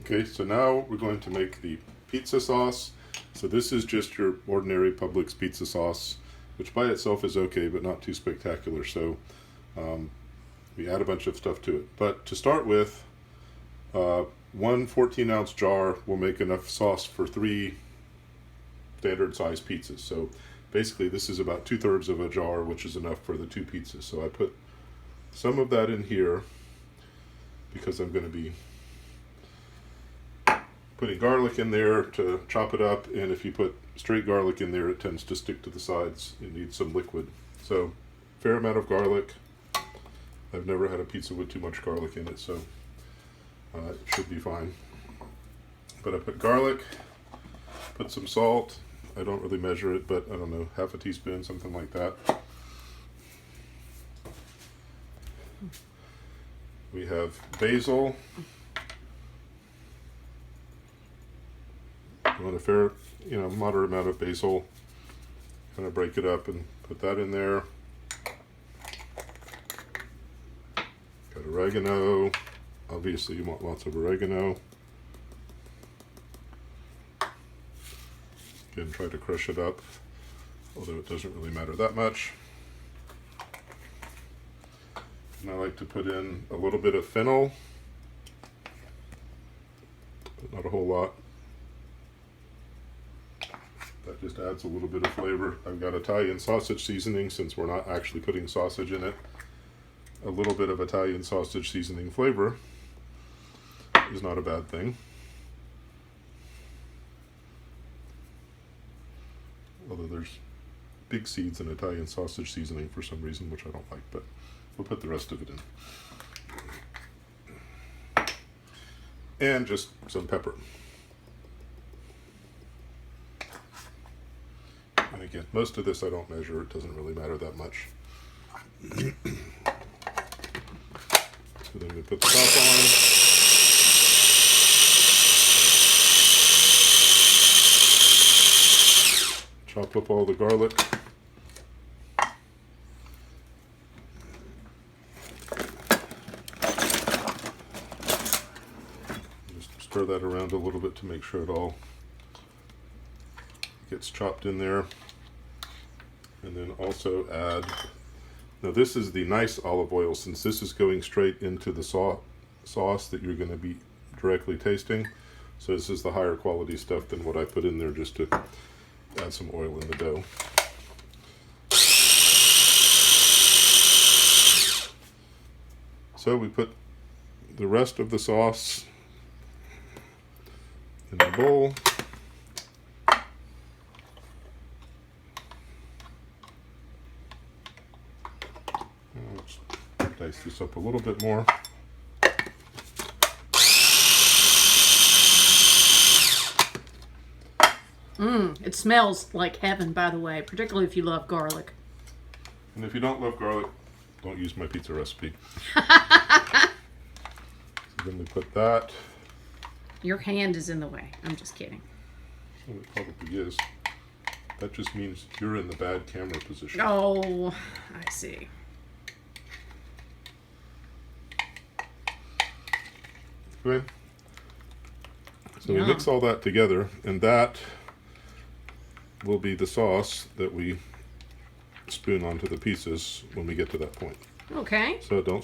Okay, so now we're going to make the pizza sauce. So this is just your ordinary Publix pizza sauce, which by itself is okay, but not too spectacular. So we add a bunch of stuff to it. But to start with, one 14-ounce jar will make enough sauce for 3 standard size pizzas. So basically this is about 2/3 of a jar, which is enough for the 2 pizzas. So I put some of that in here because I'm going to be putting garlic in there to chop it up, and if you put straight garlic in there, it tends to stick to the sides. It needs some liquid. So fair amount of garlic. I've never had a pizza with too much garlic in it, so it should be fine. But I put garlic, put some salt. I don't really measure it, but I don't know, half a teaspoon, something like that. We have basil. You want a fair, moderate amount of basil. Kind of break it up and put that in there. Got oregano. Obviously you want lots of oregano. Again, try to crush it up, although it doesn't really matter that much. And I like to put in a little bit of fennel, but not a whole lot. That just adds a little bit of flavor. I've got Italian sausage seasoning, since we're not actually putting sausage in it. A little bit of Italian sausage seasoning flavor is not a bad thing. Although there's big seeds in Italian sausage seasoning for some reason, which I don't like, but we'll put the rest of it in. And just some pepper. And again, most of this I don't measure. It doesn't really matter that much. So then we put the top on. Chop up all the garlic. Just stir that around a little bit to make sure it all gets chopped in there. And then also add, now this is the nice olive oil, since this is going straight into the sauce that you're going to be directly tasting. So this is the higher quality stuff than what I put in there just to add some oil in the dough. So we put the rest of the sauce in the bowl. Let's dice this up a little bit more. It smells like heaven, by the way, particularly if you love garlic. And if you don't love garlic, don't use my pizza recipe. So then we put that. Your hand is in the way. I'm just kidding. Well, it probably is. That just means you're in the bad camera position. Oh, I see. Okay. So we Yum. mix all that together, and that will be the sauce that we spoon onto the pieces when we get to that point. Okay. So don't